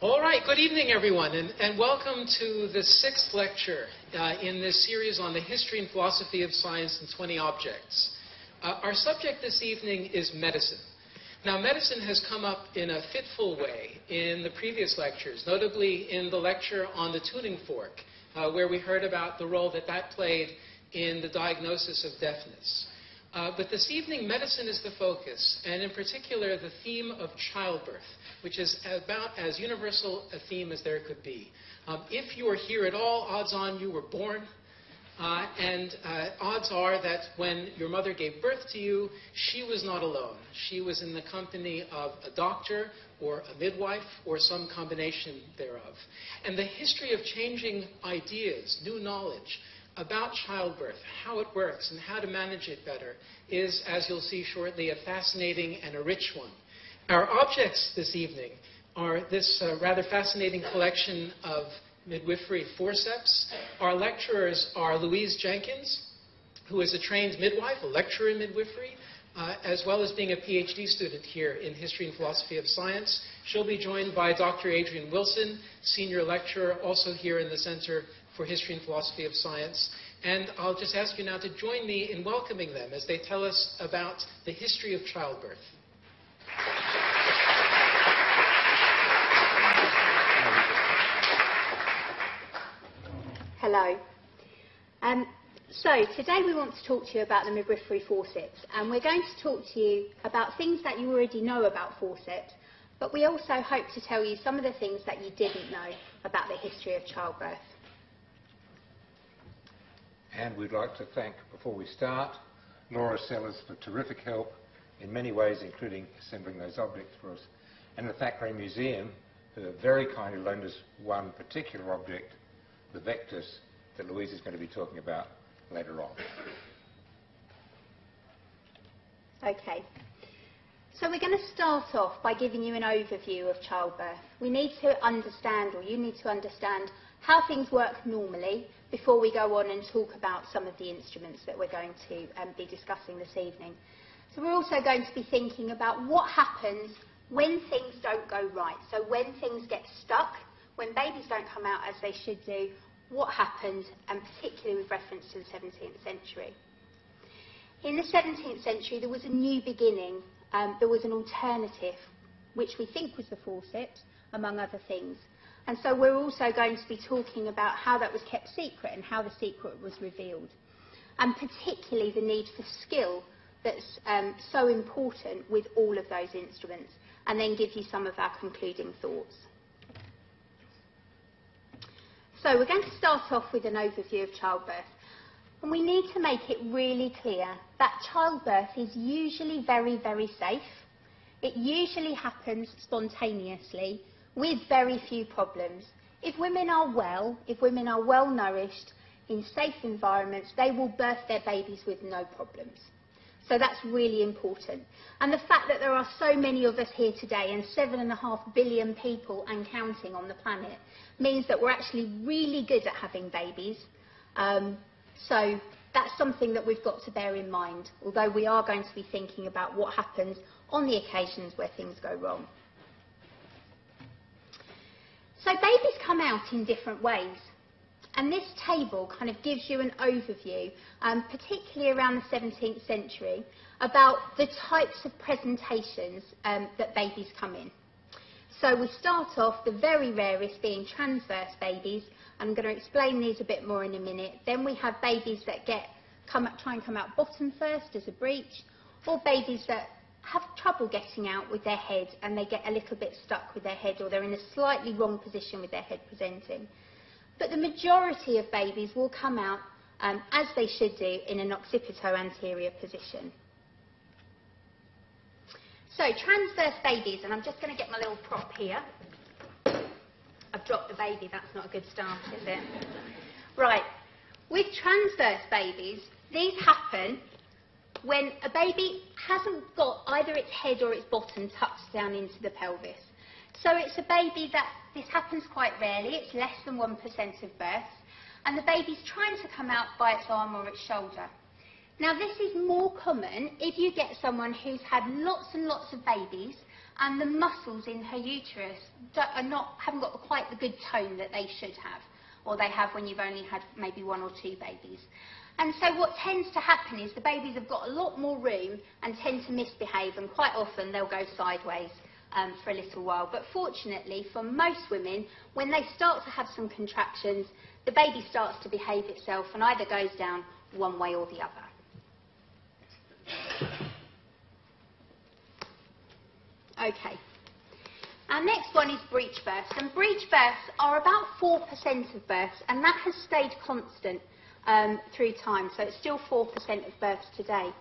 All right, good evening, everyone, and welcome to the 6th lecture in this series on the history and philosophy of science and 20 objects. Our subject this evening is medicine. Now, medicine has come up in a fitful way in the previous lectures, notably in the lecture on the tuning fork, where we heard about the role that played in the diagnosis of deafness. But this evening, medicine is the focus, and in particular, the theme of childbirth, which is about as universal a theme as there could be. If you are here at all, odds on you were born, and odds are that when your mother gave birth to you, she was not alone. She was in the company of a doctor or a midwife or some combination thereof. And the history of changing ideas, new knowledge, about childbirth, how it works, and how to manage it better is, as you'll see shortly, a fascinating and a rich one. Our objects this evening are this rather fascinating collection of midwifery forceps. Our lecturers are Louise Jenkins, who is a trained midwife, a lecturer in midwifery, as well as being a PhD student here in history and philosophy of science. She'll be joined by Dr. Adrian Wilson, senior lecturer, also here in the Center for History and Philosophy of Science. And I'll just ask you now to join me in welcoming them as they tell us about the history of childbirth. Hello. So today we want to talk to you about the midwifery forceps, and we're going to talk to you about things that you already know about forceps, but we also hope to tell you some of the things that you didn't know about the history of childbirth. And we'd like to thank, before we start, Laura Sellers for terrific help in many ways, including assembling those objects for us, and the Thackeray Museum, who have very kindly loaned us one particular object, the Vectis, that Louise is going to be talking about later on. Okay. So we're going to start off by giving you an overview of childbirth. We need to understand, or you need to understand, how things work normally before we go on and talk about some of the instruments that we're going to be discussing this evening. So we're also going to be thinking about what happens when things don't go right. So when things get stuck, when babies don't come out as they should do, what happens, and particularly with reference to the 17th century. In the 17th century, there was a new beginning. There was an alternative, which we think was the forceps, among other things. And so we're also going to be talking about how that was kept secret and how the secret was revealed. And particularly the need for skill that's so important with all of those instruments, and then give you some of our concluding thoughts. So we're going to start off with an overview of childbirth. And we need to make it really clear that childbirth is usually very, very safe. It usually happens spontaneously with very few problems. If women are well nourished in safe environments, they will birth their babies with no problems. So that's really important. And the fact that there are so many of us here today, and 7.5 billion people and counting on the planet, means that we're actually really good at having babies. So that's something that we've got to bear in mind, although we are going to be thinking about what happens on the occasions where things go wrong. So babies come out in different ways. And this table kind of gives you an overview, particularly around the 17th century, about the types of presentations that babies come in. So we start off, the very rarest being transverse babies. I'm going to explain these a bit more in a minute. Then we have babies that try and come out bottom first as a breech, or babies that have trouble getting out with their head and they get a little bit stuck with their head, or they're in a slightly wrong position with their head presenting. But the majority of babies will come out, as they should do, in an occipital anterior position. So transverse babies, and I'm just going to get my little prop here. I've dropped the baby, that's not a good start, is it? Right, with transverse babies, these happen when a baby hasn't got either its head or its bottom tucked down into the pelvis. So it's a baby that, this happens quite rarely, it's less than 1% of births, and the baby's trying to come out by its arm or its shoulder. Now this is more common if you get someone who's had lots and lots of babies and the muscles in her uterus haven't got quite the good tone that they should have, or they have when you've only had maybe 1 or 2 babies. And so what tends to happen is the babies have got a lot more room and tend to misbehave, and quite often they'll go sideways for a little while. But fortunately for most women, when they start to have some contractions, the baby starts to behave itself and either goes down one way or the other. Okay. Our next one is breech births, and breech births are about 4% of births, and that has stayed constant through time, so it's still 4% of births today.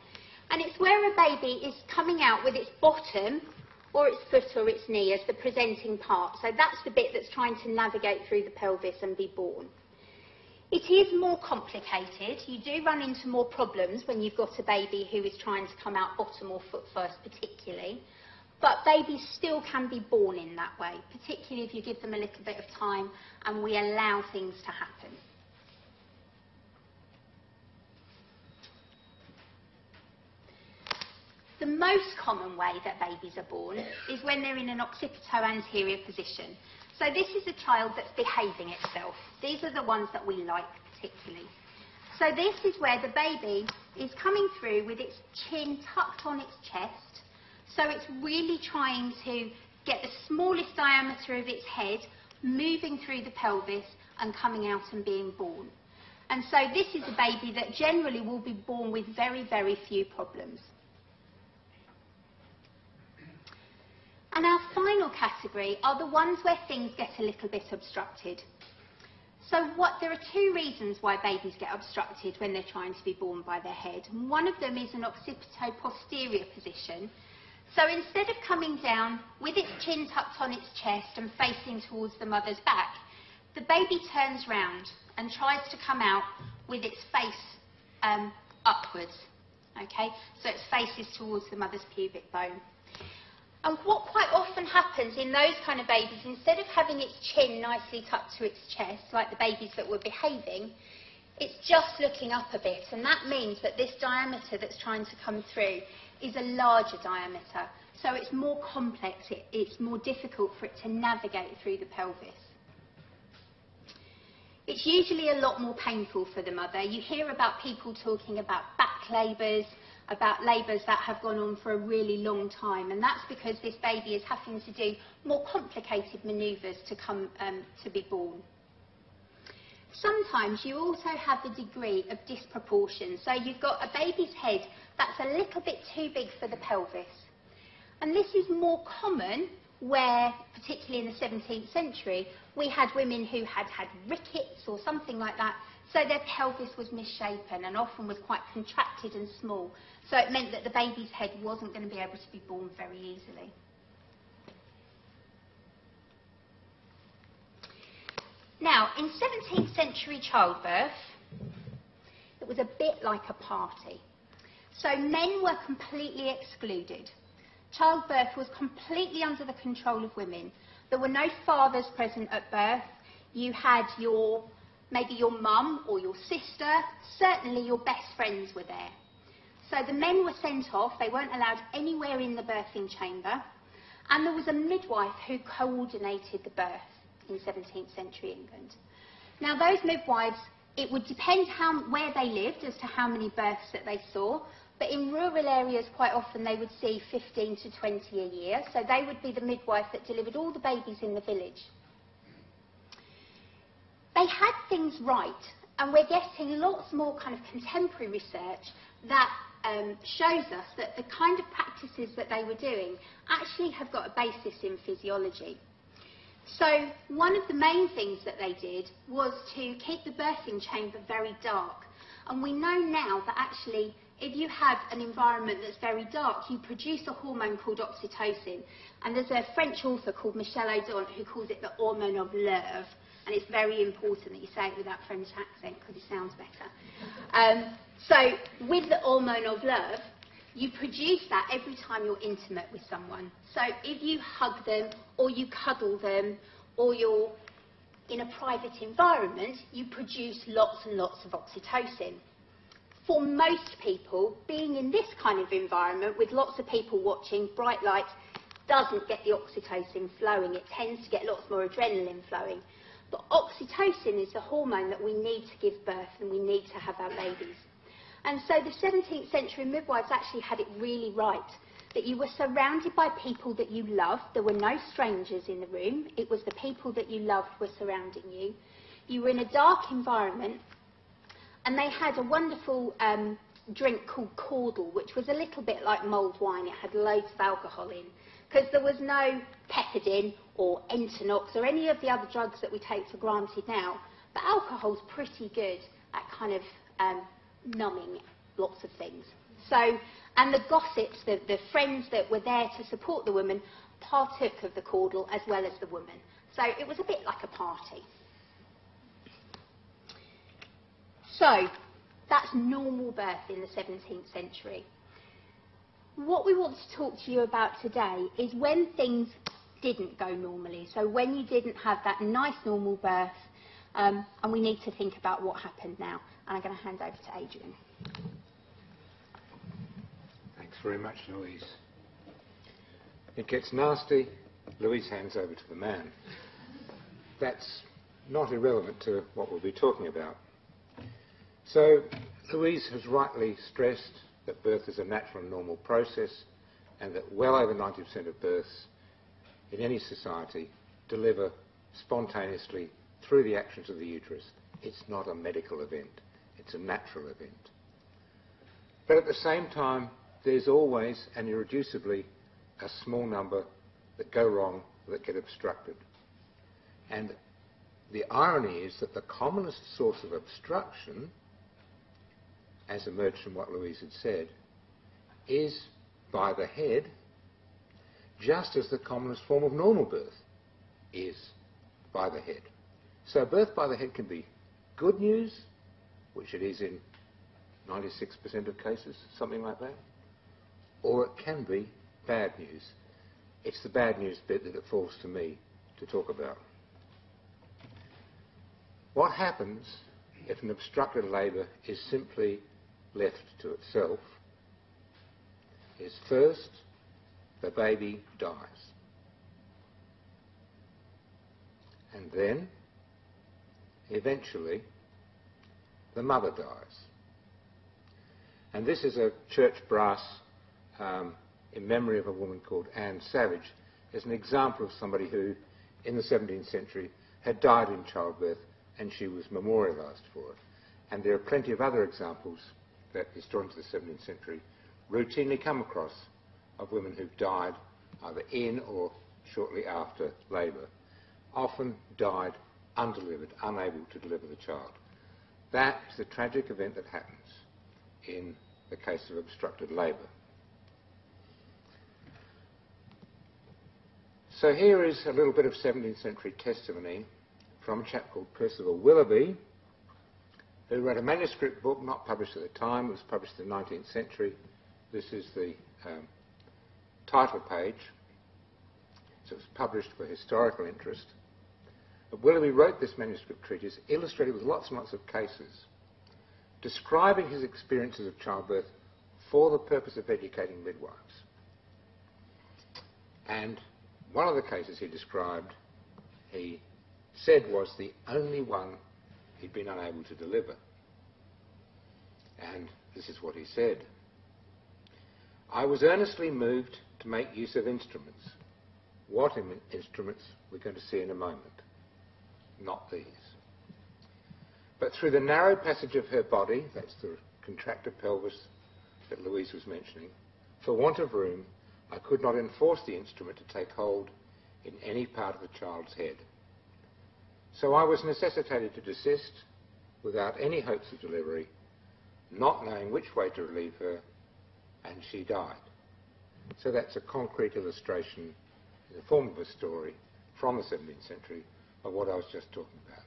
And it's where a baby is coming out with its bottom or its foot or its knee as the presenting part, so that's the bit that's trying to navigate through the pelvis and be born. It is more complicated. You do run into more problems when you've got a baby who is trying to come out bottom or foot first particularly. But babies still can be born in that way, particularly if you give them a little bit of time and we allow things to happen. The most common way that babies are born is when they're in an occipital-anterior position. So this is a child that's behaving itself. These are the ones that we like particularly. So this is where the baby is coming through with its chin tucked on its chest. So it's really trying to get the smallest diameter of its head, moving through the pelvis and coming out and being born. And so this is a baby that generally will be born with very, very few problems. And our final category are the ones where things get a little bit obstructed. So there are 2 reasons why babies get obstructed when they're trying to be born by their head. And one of them is an occipital-posterior position. So instead of coming down with its chin tucked on its chest and facing towards the mother's back, the baby turns round and tries to come out with its face upwards. Okay, so its face is towards the mother's pubic bone. And what quite often happens in those kind of babies, instead of having its chin nicely tucked to its chest, like the babies that were behaving, it's just looking up a bit. And that means that this diameter that's trying to come through is a larger diameter. So it's more complex, it's more difficult for it to navigate through the pelvis. It's usually a lot more painful for the mother. You hear about people talking about back labours, about labours that have gone on for a really long time, and that's because this baby is having to do more complicated manoeuvres to come to be born. Sometimes you also have a degree of disproportion, so you've got a baby's head that's a little bit too big for the pelvis. And this is more common where, particularly in the 17th century, we had women who had had rickets or something like that, so their pelvis was misshapen and often was quite contracted and small. So it meant that the baby's head wasn't going to be able to be born very easily. Now, in 17th century childbirth, it was a bit like a party. So men were completely excluded. Childbirth was completely under the control of women. There were no fathers present at birth. You had maybe your mum or your sister, certainly your best friends were there. So the men were sent off, they weren't allowed anywhere in the birthing chamber, and there was a midwife who coordinated the birth in 17th century England. Now those midwives, it would depend where they lived as to how many births that they saw, but in rural areas quite often they would see 15 to 20 a year, so they would be the midwife that delivered all the babies in the village. They had things right, and we're getting lots more kind of contemporary research that shows us that the kind of practices that they were doing actually have got a basis in physiology. So one of the main things that they did was to keep the birthing chamber very dark. And we know now that actually if you have an environment that's very dark, you produce a hormone called oxytocin. And there's a French author called Michel Audin who calls it the hormone of love. And it's very important that you say it with that French accent because it sounds better. So with the hormone of love, you produce that every time you're intimate with someone. So if you hug them or you cuddle them or you're in a private environment, you produce lots and lots of oxytocin. For most people, being in this kind of environment with lots of people watching, bright lights, doesn't get the oxytocin flowing. It tends to get lots more adrenaline flowing. But oxytocin is the hormone that we need to give birth and we need to have our babies. And so the 17th century midwives actually had it really right, that you were surrounded by people that you loved. There were no strangers in the room. It was the people that you loved were surrounding you. You were in a dark environment, and they had a wonderful drink called cordial, which was a little bit like mulled wine. It had loads of alcohol in, because there was no pethidine or Entonox or any of the other drugs that we take for granted now. But alcohol's pretty good at kind of numbing lots of things. So, and the gossips, the friends that were there to support the woman, partook of the cordial as well as the woman. So it was a bit like a party. So that's normal birth in the 17th century. What we want to talk to you about today is when things didn't go normally. So when you didn't have that nice normal birth, and we need to think about what happened now. And I'm going to hand over to Adrian. Thanks very much, Louise. It gets nasty. Louise hands over to the man. That's not irrelevant to what we'll be talking about. So Louise has rightly stressed that birth is a natural and normal process, and that well over 90% of births in any society deliver spontaneously through the actions of the uterus. It's not a medical event, it's a natural event. But at the same time, there's always and irreducibly a small number that go wrong, that get obstructed. And the irony is that the commonest source of obstruction, as emerged from what Louise had said, is by the head, just as the commonest form of normal birth is by the head. So birth by the head can be good news, which it is in 96% of cases, something like that, or it can be bad news. It's the bad news bit that it falls to me to talk about. What happens if an obstructed labour is simply left to itself is, first, the baby dies. And then, eventually, the mother dies. And this is a church brass in memory of a woman called Anne Savage, as an example of somebody who, in the 17th century, had died in childbirth, and she was memorialised for it. And there are plenty of other examples that historians of the 17th century routinely come across of women who've died either in or shortly after labour, often died undelivered, unable to deliver the child. That is the tragic event that happens in the case of obstructed labour. So here is a little bit of 17th century testimony from a chap called Percival Willoughby, who wrote a manuscript book, not published at the time. It was published in the 19th century. This is the title page. So it was published for historical interest. But Willoughby wrote this manuscript treatise, illustrated with lots and lots of cases, describing his experiences of childbirth for the purpose of educating midwives. And one of the cases he described, he said was the only one he'd been unable to deliver. And this is what he said. I was earnestly moved to make use of instruments. What instruments we're going to see in a moment. Not these. But through the narrow passage of her body, that's the contractor pelvis that Louise was mentioning, for want of room, I could not enforce the instrument to take hold in any part of the child's head. So I was necessitated to desist without any hopes of delivery, not knowing which way to relieve her, and she died. So that's a concrete illustration in the form of a story from the 17th century of what I was just talking about.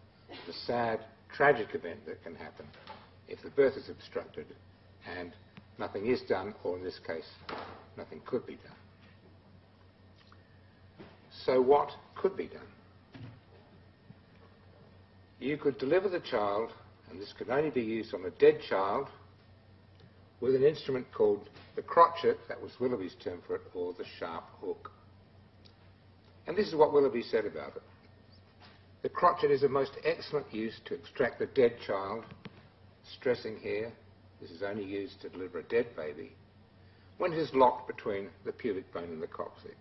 The sad, tragic event that can happen if the birth is obstructed and nothing is done, or in this case, nothing could be done. So what could be done? You could deliver the child, and this could only be used on a dead child, with an instrument called the crotchet, that was Willoughby's term for it, or the sharp hook. And this is what Willoughby said about it. The crotchet is of most excellent use to extract the dead child, stressing here, this is only used to deliver a dead baby, when it is locked between the pubic bone and the coccyx.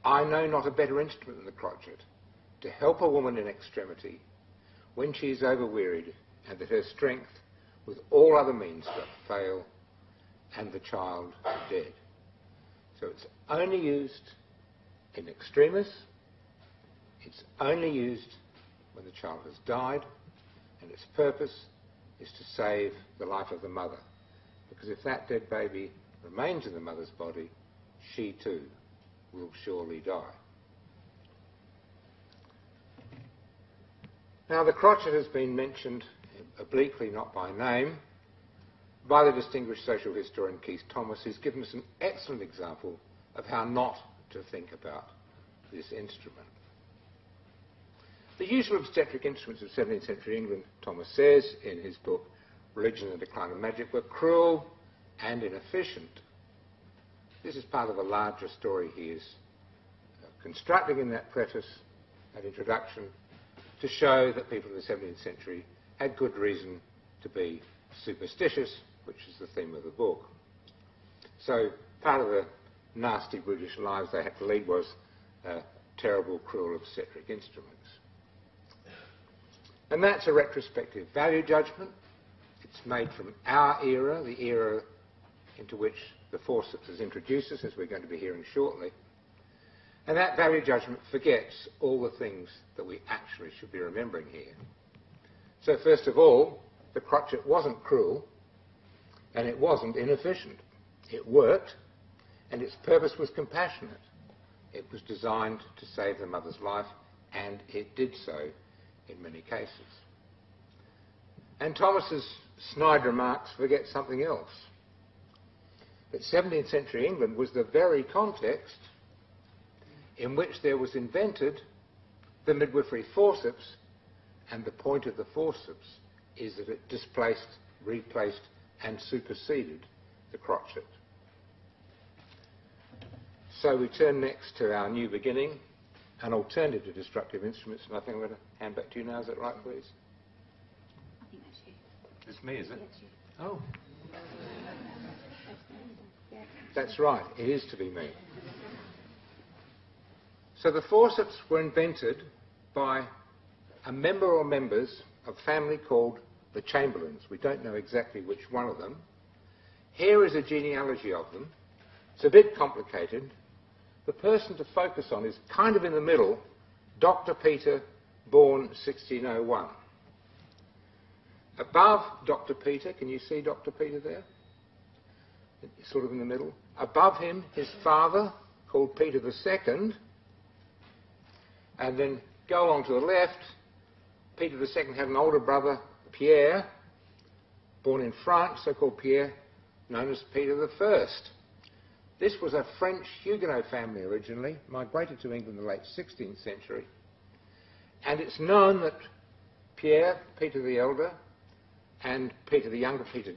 I know not a better instrument than the crotchet to help a woman in extremity when she is overwearied and that her strength with all other means doth fail and the child dead. So it's only used in extremis, it's only used when the child has died, and its purpose is to save the life of the mother. Because if that dead baby remains in the mother's body, she too will surely die. Now the crotchet has been mentioned obliquely, not by name, by the distinguished social historian Keith Thomas, who's given us an excellent example of how not to think about this instrument. The usual obstetric instruments of 17th century England, Thomas says in his book Religion and the Decline of Magic, were cruel and inefficient. This is part of a larger story he is constructing in that preface, that introduction, to show that people in the 17th century had good reason to be superstitious, which is the theme of the book. So part of the nasty brutish lives they had to lead was terrible, cruel obstetric instruments. And that's a retrospective value judgment. It's made from our era, the era into which the forceps has introduced us, as we're going to be hearing shortly. And that value judgment forgets all the things that we actually should be remembering here. So first of all, the crotchet wasn't cruel, and it wasn't inefficient. It worked, and its purpose was compassionate. It was designed to save the mother's life, and it did so in many cases. And Thomas's snide remarks forget something else. That 17th century England was the very context in which there was invented the midwifery forceps, and the point of the forceps is that it displaced, replaced and superseded the crotchet. So we turn next to our new beginning, an alternative to destructive instruments, and I think I'm going to hand back to you now. Is that right, please? I think that's you. It's me, is it? Yes, you. Oh. Yeah. That's right, it is to be me. So the forceps were invented by a member or members of a family called the Chamberlains. We don't know exactly which one of them. Here is a genealogy of them. It's a bit complicated. The person to focus on is kind of in the middle, Dr. Peter, born 1601. Above Dr. Peter, can you see Dr. Peter there? Sort of in the middle. Above him, his father, called Peter II. And then go along to the left. Peter II had an older brother, Pierre, born in France, so-called Pierre, known as Peter I. This was a French Huguenot family originally, migrated to England in the late 16th century. And it's known that Pierre, Peter the Elder, and Peter the Younger, Peter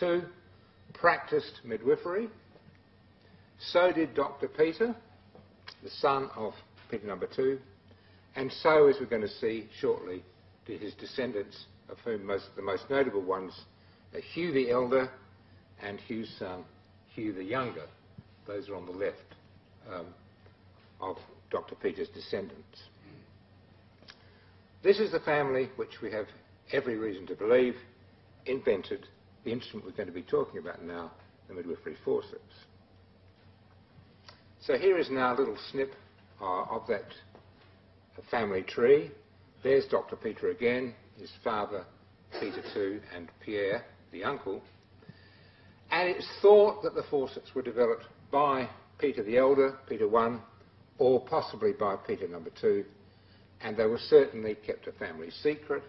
II, practiced midwifery. So did Dr. Peter, the son of Peter II, and so, as we're going to see shortly, did his descendants, of whom the most notable ones are Hugh the Elder and Hugh's son, Hugh the Younger. Those are on the left of Dr. Peter's descendants. This is the family which we have every reason to believe invented the instrument we're going to be talking about now, the midwifery forceps. So here is now a little snip of that family tree. There's Dr. Peter again, his father, Peter II, and Pierre, the uncle. And it's thought that the forceps were developed by Peter the Elder, Peter I, or possibly by Peter II, and they were certainly kept a family secret,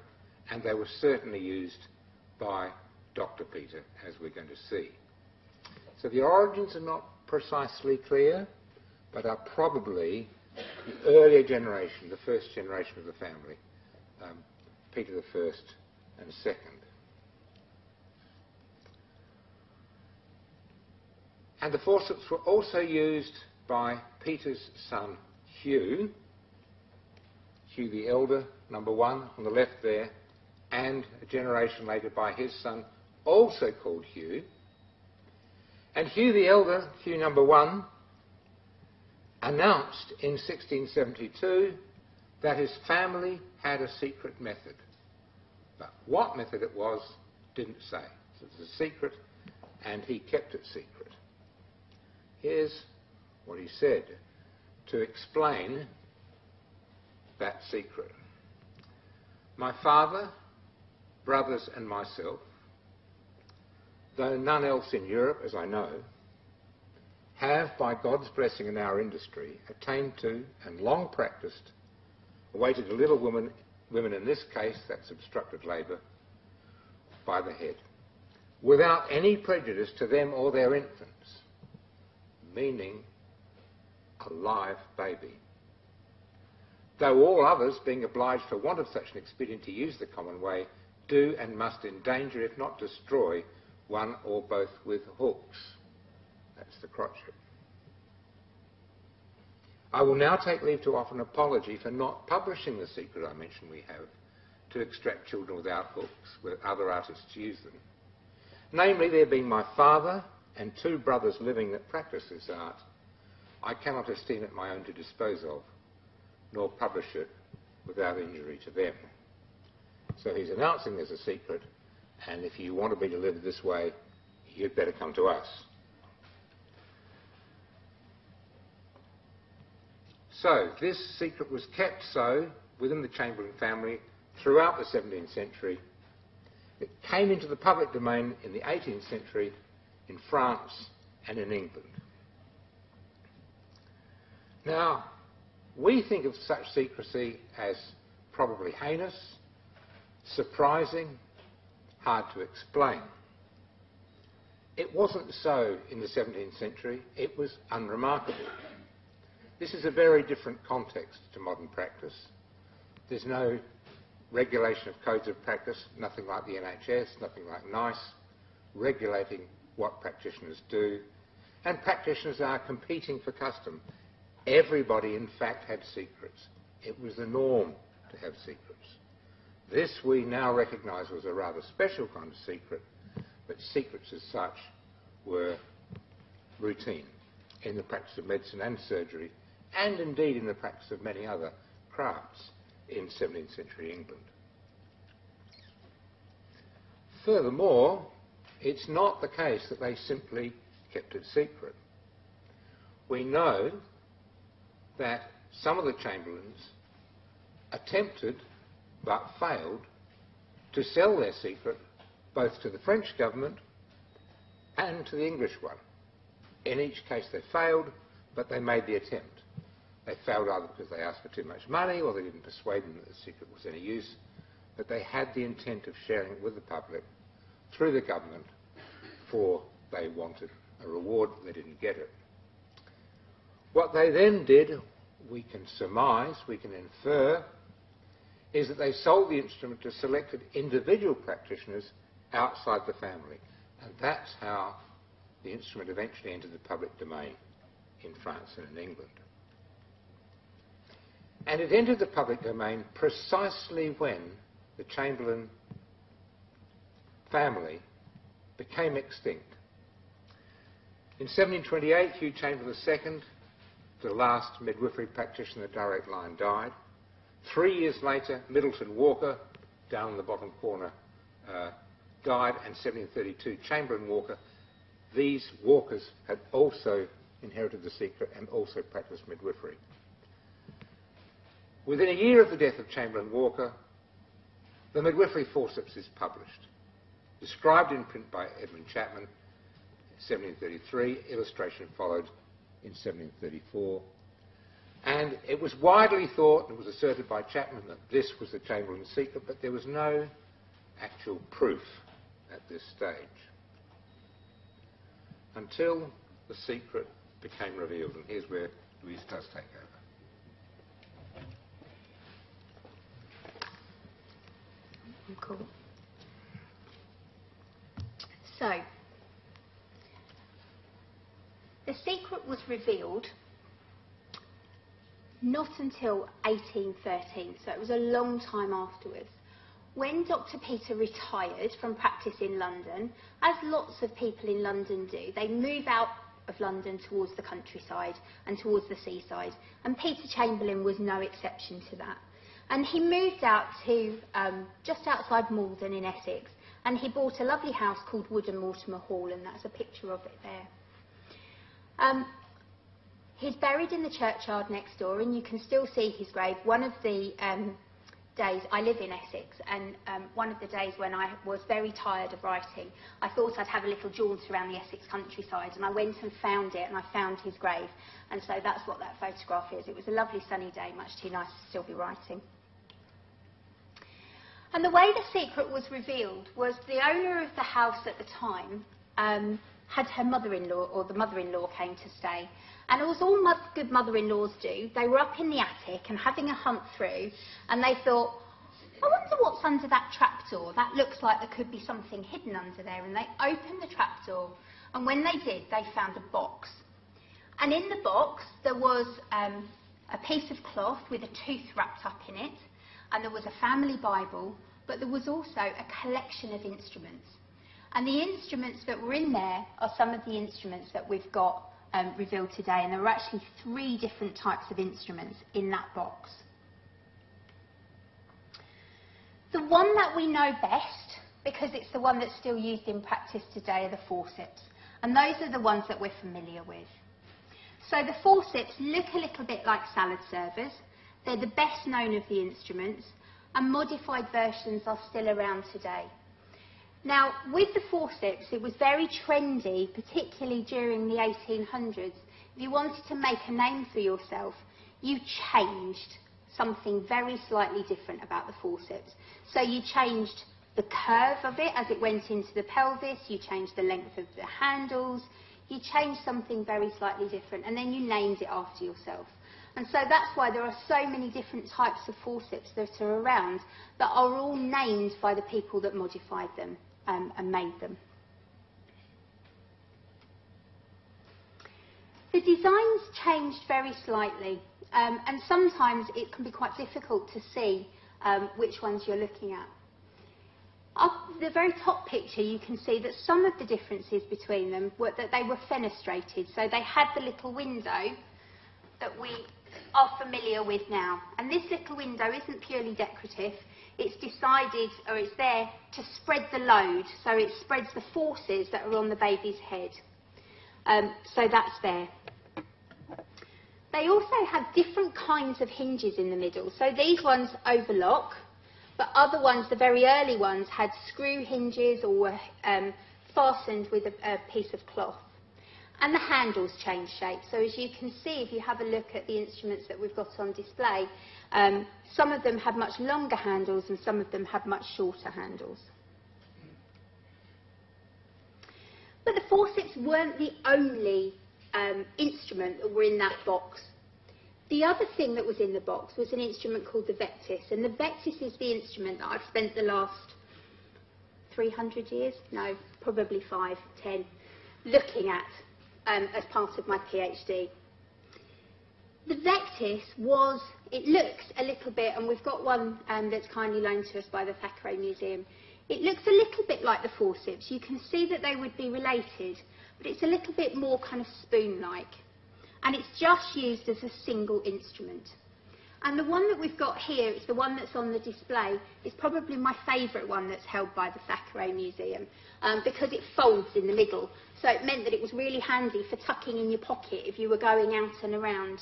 and they were certainly used by Dr. Peter, as we're going to see. So the origins are not precisely clear, but are probably the earlier generation, the first generation of the family, Peter I and II. And the forceps were also used by Peter's son Hugh the elder, number 1 on the left there, and a generation later by his son, also called Hugh. And Hugh the elder, Hugh number 1, announced in 1672 that his family had a secret method. But what method it was, didn't say. So it was a secret, and he kept it secret. Here's what he said to explain that secret. My father, brothers and myself, though none else in Europe, as I know, have, by God's blessing in our industry, attained to and long practised a way to deliver women in this case, that's obstructed labour, by the head, without any prejudice to them or their infants, meaning a live baby. Though all others, being obliged for want of such an expedient to use the common way, do and must endanger, if not destroy, one or both with hooks. That's the crotchet. I will now take leave to offer an apology for not publishing the secret I mentioned we have to extract children without hooks, where other artists use them. Namely, there being my father and 2 brothers living that practice this art, I cannot esteem it my own to dispose of, nor publish it without injury to them. So he's announcing there's a secret, and if you want to be delivered this way, you'd better come to us. So this secret was kept so within the Chamberlain family throughout the 17th century. It came into the public domain in the 18th century in France and in England. Now, we think of such secrecy as probably heinous, surprising, hard to explain. It wasn't so in the 17th century. It was unremarkable. This is a very different context to modern practice. There's no regulation of codes of practice, nothing like the NHS, nothing like NICE, regulating what practitioners do, and practitioners are competing for custom. Everybody, in fact, had secrets. It was the norm to have secrets. This we now recognise was a rather special kind of secret, but secrets as such were routine in the practice of medicine and surgery, and indeed in the practice of many other crafts in 17th century England. Furthermore, it's not the case that they simply kept it secret. We know that some of the Chamberlains attempted, but failed, to sell their secret both to the French government and to the English one. In each case they failed, but they made the attempt. They failed either because they asked for too much money or they didn't persuade them that the secret was any use, but they had the intent of sharing it with the public through the government, for they wanted a reward, they didn't get it. What they then did, we can surmise, we can infer, is that they sold the instrument to selected individual practitioners outside the family. And that's how the instrument eventually entered the public domain in France and in England. And it entered the public domain precisely when the Chamberlain family became extinct. In 1728, Hugh Chamberlain II, the last midwifery practitioner in the direct line, died. 3 years later, Middleton Walker, down in the bottom corner, died, and 1732, Chamberlain Walker. These Walkers had also inherited the secret and also practiced midwifery. Within a year of the death of Chamberlain Walker, the Midwifery Forceps is published, described in print by Edwin Chapman in 1733, illustration followed in 1734, and it was widely thought, and it was asserted by Chapman, that this was the Chamberlain secret, but there was no actual proof at this stage until the secret became revealed, and here's where Louise does take over. Cool. So, the secret was revealed not until 1813, so it was a long time afterwards, when Dr. Peter retired from practice in London, as lots of people in London do, they move out of London towards the countryside and towards the seaside, and Peter Chamberlain was no exception to that. And he moved out to just outside Malden in Essex, and he bought a lovely house called Wood and Mortimer Hall, and that's a picture of it there. He's buried in the churchyard next door, and you can still see his grave. One of the days, I live in Essex, and one of the days when I was very tired of writing, I thought I'd have a little jaunt around the Essex countryside, and I went and found it, and I found his grave, and so that's what that photograph is. It was a lovely sunny day, much too nice to still be writing. And the way the secret was revealed was the owner of the house at the time had her mother-in-law, or the mother-in-law came to stay. And as all good mother-in-laws do, they were up in the attic and having a hunt through, and they thought, I wonder what's under that trapdoor. That looks like there could be something hidden under there. And they opened the trapdoor, and when they did, they found a box. And in the box, there was a piece of cloth with a tooth wrapped up in it, and there was a family Bible, but there was also a collection of instruments. And the instruments that were in there are some of the instruments that we've got revealed today, and there were actually 3 different types of instruments in that box. The one that we know best, because it's the one that's still used in practice today, are the forceps, and those are the ones that we're familiar with. So the forceps look a little bit like salad servers. They're the best known of the instruments, and modified versions are still around today. Now, with the forceps, it was very trendy, particularly during the 1800s. If you wanted to make a name for yourself, you changed something very slightly different about the forceps. So you changed the curve of it as it went into the pelvis, you changed the length of the handles, you changed something very slightly different, and then you named it after yourself. And so that's why there are so many different types of forceps that are around that are all named by the people that modified them and made them. The designs changed very slightly, and sometimes it can be quite difficult to see which ones you're looking at. Up the very top picture, you can see that some of the differences between them were that they were fenestrated, so they had the little window that we are familiar with now. And this little window isn't purely decorative. It's decided, or it's there to spread the load, so it spreads the forces that are on the baby's head. So that's there. They also have different kinds of hinges in the middle. So these ones overlock, but other ones, the very early ones, had screw hinges or were fastened with a piece of cloth. And the handles change shape. So as you can see, if you have a look at the instruments that we've got on display, some of them have much longer handles and some of them have much shorter handles. But the forceps weren't the only instrument that were in that box. The other thing that was in the box was an instrument called the Vectis, and the Vectis is the instrument that I've spent the last 300 years, no, probably 5, 10, looking at as part of my PhD. The Vectis was, it looks a little bit, and we've got one that's kindly loaned to us by the Thackeray Museum. It looks a little bit like the forceps. You can see that they would be related, but it's a little bit more kind of spoon-like. And it's just used as a single instrument. And the one that we've got here, it's the one that's on the display, is probably my favourite one that's held by the Thackeray Museum, because it folds in the middle. So it meant that it was really handy for tucking in your pocket if you were going out and around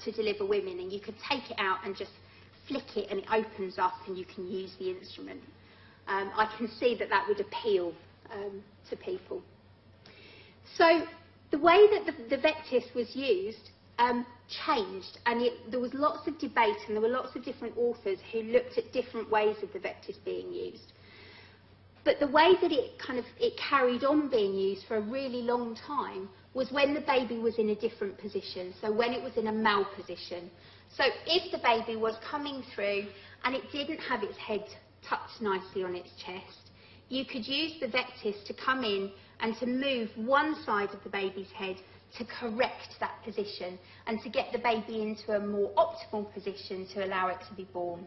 to deliver women, and you could take it out and just flick it and it opens up and you can use the instrument. I can see that that would appeal to people. So the way that the Vectis was used changed, and there was lots of debate, and there were lots of different authors who looked at different ways of the Vectis being used. But the way that it carried on being used for a really long time was when the baby was in a different position, so when it was in a malposition. So if the baby was coming through and it didn't have its head tucked nicely on its chest, you could use the Vectis to come in and to move one side of the baby's head to correct that position and to get the baby into a more optimal position to allow it to be born.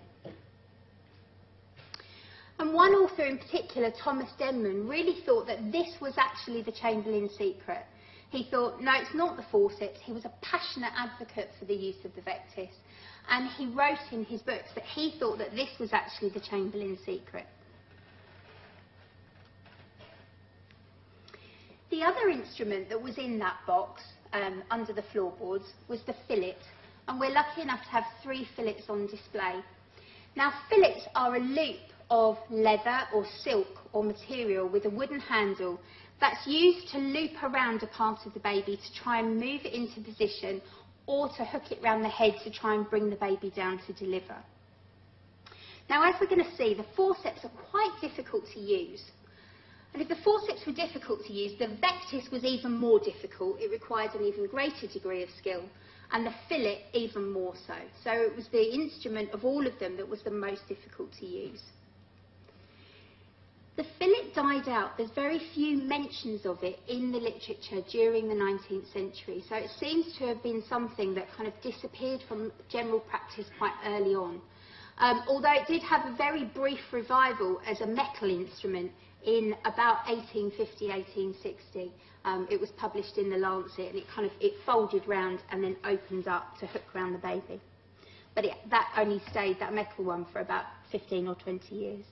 And one author in particular, Thomas Denman, really thought that this was actually the Chamberlain secret. He thought, no, it's not the Forceps. He was a passionate advocate for the use of the Vectis. And he wrote in his books that he thought that this was actually the Chamberlain secret. The other instrument that was in that box, under the floorboards, was the fillet. And we're lucky enough to have 3 fillets on display. Now, fillets are a loop of leather or silk or material with a wooden handle that's used to loop around a part of the baby to try and move it into position, or to hook it round the head to try and bring the baby down to deliver. Now, as we're going to see, the forceps are quite difficult to use. And if the forceps were difficult to use, the Vectis was even more difficult. It required an even greater degree of skill, and the fillet even more so. So it was the instrument of all of them that was the most difficult to use. The fillet died out. There's very few mentions of it in the literature during the 19th century. So it seems to have been something that kind of disappeared from general practice quite early on. Although it did have a very brief revival as a metal instrument in about 1850, 1860. It was published in the Lancet, and it folded round and then opened up to hook around the baby. But that only stayed, that metal one, for about 15 or 20 years.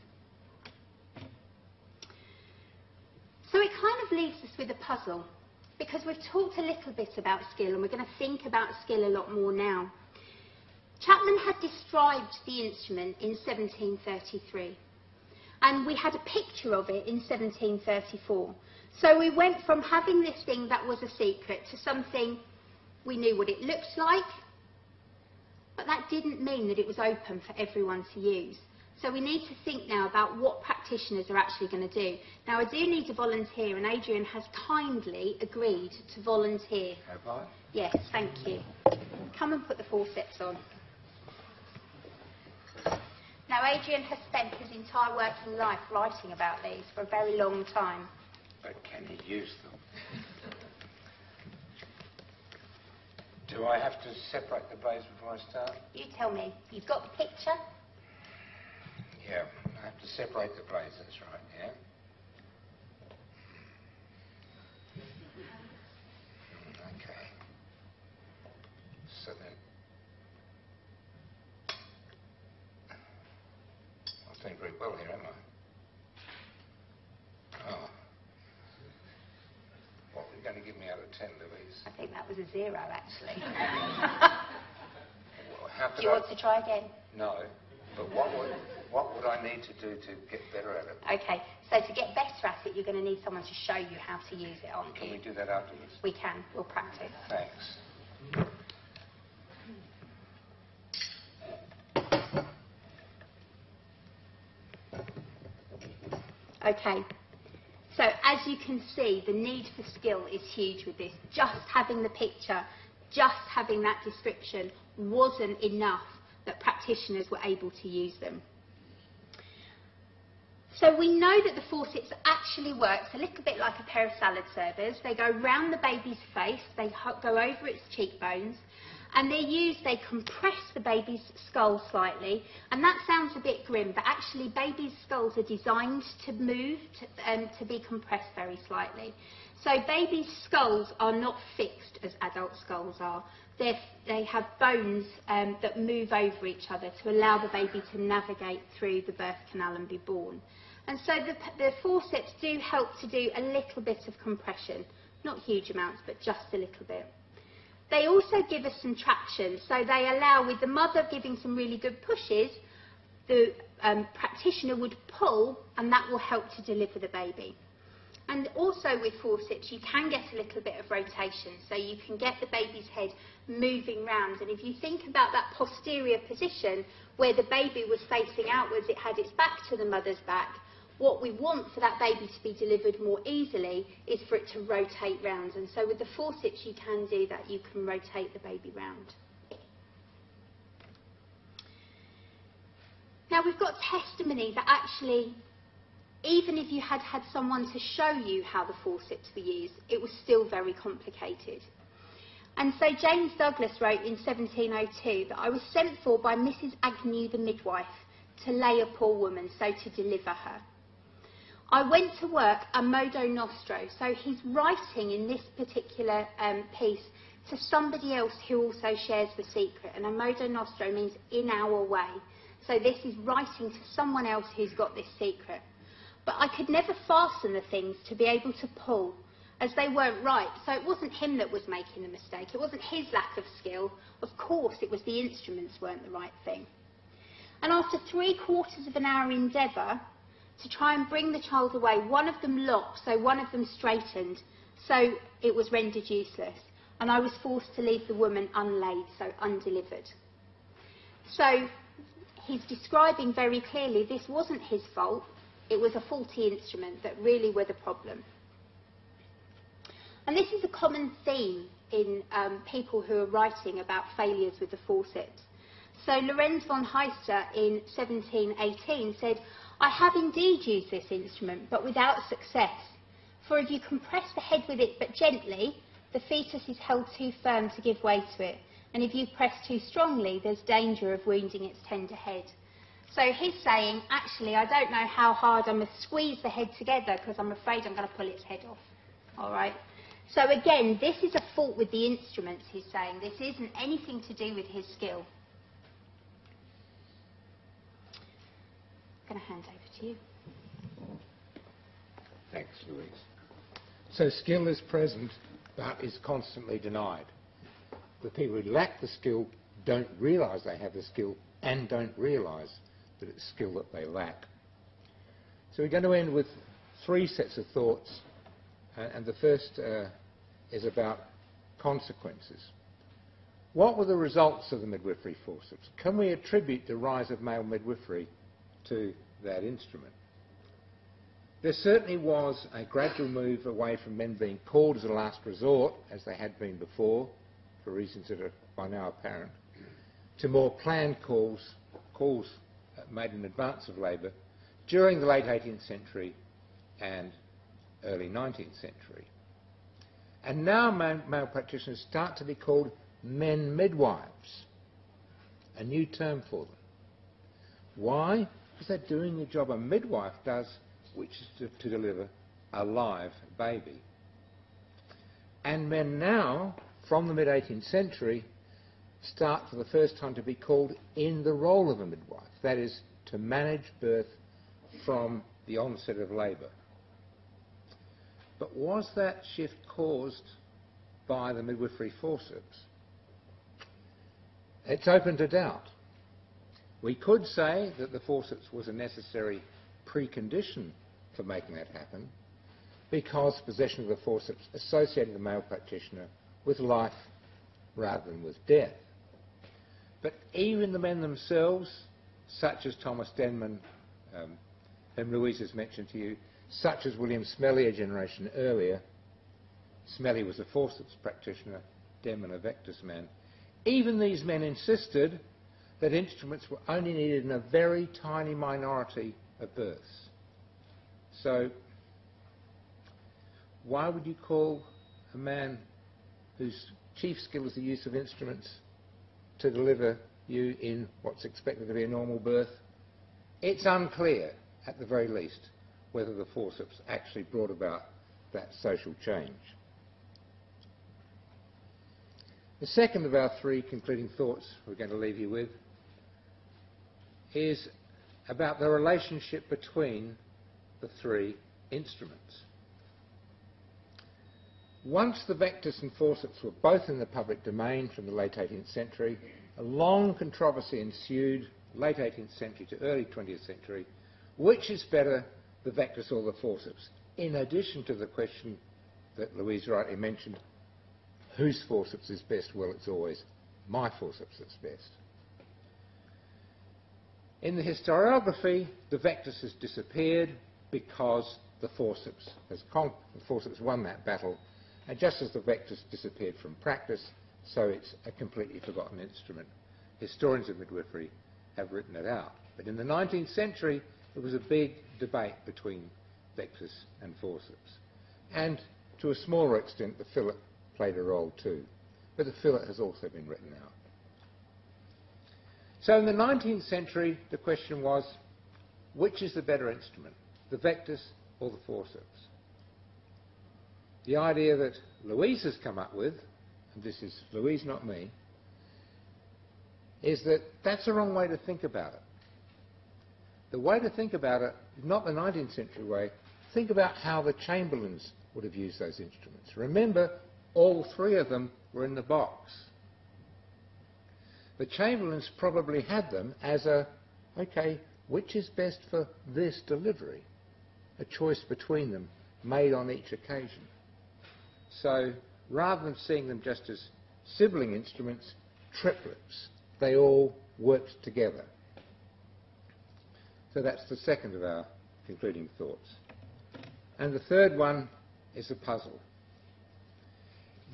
So it kind of leaves us with a puzzle, because we've talked a little bit about skill, and we're going to think about skill a lot more now. Chapman had described the instrument in 1733, and we had a picture of it in 1734. So we went from having this thing that was a secret to something we knew what it looked like, but that didn't mean that it was open for everyone to use. So we need to think now about what practitioners are actually going to do. Now, I do need a volunteer, and Adrian has kindly agreed to volunteer. Have I? Yes, thank you. Come and put the forceps on. Now, Adrian has spent his entire working life writing about these for a very long time. But can he use them? Do I have to separate the blades before I start? You tell me. You've got the picture? Yeah, I have to separate the blades, that's right, yeah. Okay. So then, I'm doing very well here, am I? Oh. What were you going to give me out of 10, Louise? I think that was a 0, actually. Well, do you want to try again? No, but what would I need to do to get better at it? Okay, so to get better at it, you're going to need someone to show you how to use it, aren't you? Can we do that afterwards? We can. We'll practice. Thanks. Okay, so as you can see, the need for skill is huge with this. Just having the picture, just having that description wasn't enough that practitioners were able to use them. So we know that the forceps actually works a little bit like a pair of salad servers. They go round the baby's face, they go over its cheekbones, and they compress the baby's skull slightly. And that sounds a bit grim, but actually babies' skulls are designed to move, to be compressed very slightly. So babies' skulls are not fixed as adult skulls are. They have bones that move over each other to allow the baby to navigate through the birth canal and be born. And so the forceps do help to do a little bit of compression, not huge amounts, but just a little bit. They also give us some traction, so they allow, with the mother giving some really good pushes, the practitioner would pull, and that will help to deliver the baby. And also with forceps, you can get a little bit of rotation, so you can get the baby's head moving round. And if you think about that posterior position where the baby was facing outwards, it had its back to the mother's back. What we want for that baby to be delivered more easily is for it to rotate round. And so with the forceps, you can do that. You can rotate the baby round. Now, we've got testimony that actually, even if you had had someone to show you how the forceps were used, it was still very complicated. And so James Douglas wrote in 1702 that I was sent for by Mrs. Agnew the midwife to lay a poor woman, so to deliver her. I went to work a modo nostro, so he's writing in this particular piece to somebody else who also shares the secret, and a modo nostro means in our way. So this is writing to someone else who's got this secret. But I could never fasten the things to be able to pull, as they weren't right. So it wasn't him that was making the mistake. It wasn't his lack of skill. Of course, it was the instruments weren't the right thing. And after 3/4 of an hour endeavour to try and bring the child away, one of them locked, so one of them straightened, so it was rendered useless. And I was forced to leave the woman unlaid, so undelivered. So he's describing very clearly this wasn't his fault. It was a faulty instrument that really were the problem. And this is a common theme in people who are writing about failures with the forceps. So Lorenz von Heister in 1718 said, "I have indeed used this instrument, but without success. For if you compress the head with it but gently, the fetus is held too firm to give way to it. And if you press too strongly, there's danger of wounding its tender head." So he's saying, actually, I don't know how hard I must squeeze the head together because I'm afraid I'm going to pull its head off. All right? So again, this is a fault with the instruments, he's saying. This isn't anything to do with his skill. I'm going to hand over to you. Thanks, Louise. So skill is present, but is constantly denied. The people who lack the skill don't realise they have the skill and don't realise that it's skill that they lack. So we're going to end with 3 sets of thoughts, and the first is about consequences. What were the results of the midwifery forceps? Can we attribute the rise of male midwifery to that instrument? There certainly was a gradual move away from men being called as a last resort, as they had been before, for reasons that are by now apparent, to more planned calls made in advance of labour during the late 18th century and early 19th century. And now male practitioners start to be called men midwives, a new term for them. Why? Because they're doing the job a midwife does, which is to deliver a live baby. And men now, from the mid-18th century, start for the first time to be called in the role of a midwife, that is, to manage birth from the onset of labour. But was that shift caused by the midwifery forceps? It's open to doubt. We could say that the forceps was a necessary precondition for making that happen, because possession of the forceps associated the male practitioner with life rather than with death. But even the men themselves, such as Thomas Denman, whom Louise has mentioned to you, such as William Smellie a generation earlier, Smellie was a forceps practitioner, Denman a Vectis man, even these men insisted that instruments were only needed in a very tiny minority of births. So why would you call a man whose chief skill is the use of instruments to deliver you in what's expected to be a normal birth? It's unclear, at the very least, whether the forceps actually brought about that social change. The second of our 3 concluding thoughts we're going to leave you with is about the relationship between the 3 instruments. Once the Vectis and forceps were both in the public domain from the late 18th century, a long controversy ensued, late 18th century to early 20th century, which is better, the Vectis or the forceps, in addition to the question that Louise rightly mentioned, whose forceps is best? Well, it's always my forceps that's best. In the historiography, the Vectis has disappeared because the forceps won that battle, and just as the Vectis disappeared from practice, so it's a completely forgotten instrument. Historians of midwifery have written it out. But in the 19th century, there was a big debate between Vectis and forceps. And to a smaller extent, the fillet played a role too. but the fillet has also been written out. So in the 19th century, the question was, which is the better instrument, the Vectis or the Forceps? The idea that Louise has come up with, and this is Louise, not me, is that that's the wrong way to think about it. The way to think about it is not the 19th century way. Think about how the Chamberlains would have used those instruments. Remember, all three of them were in the box. The Chamberlains probably had them as a, okay, which is best for this delivery? A choice between them made on each occasion. So rather than seeing them just as sibling instruments, triplets, they all worked together. So that's the second of our concluding thoughts. And the third one is a puzzle.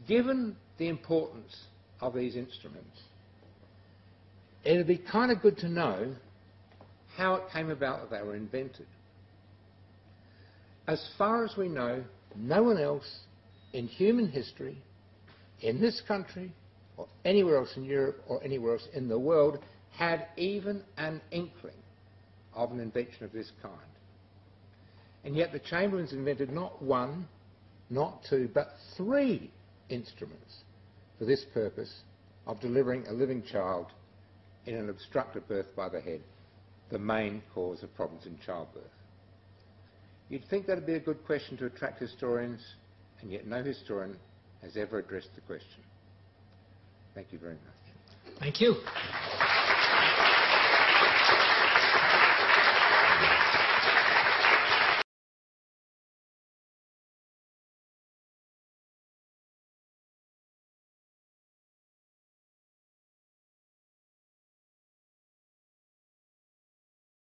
Given the importance of these instruments, it would be kind of good to know how it came about that they were invented. As far as we know, no one else in human history, in this country, or anywhere else in Europe, or anywhere else in the world, had even an inkling of an invention of this kind. And yet the Chamberlains invented not one, not two, but three instruments for this purpose of delivering a living child in an obstructed birth by the head, the main cause of problems in childbirth. You'd think that would be a good question to attract historians, and yet no historian has ever addressed the question. Thank you very much. Thank you.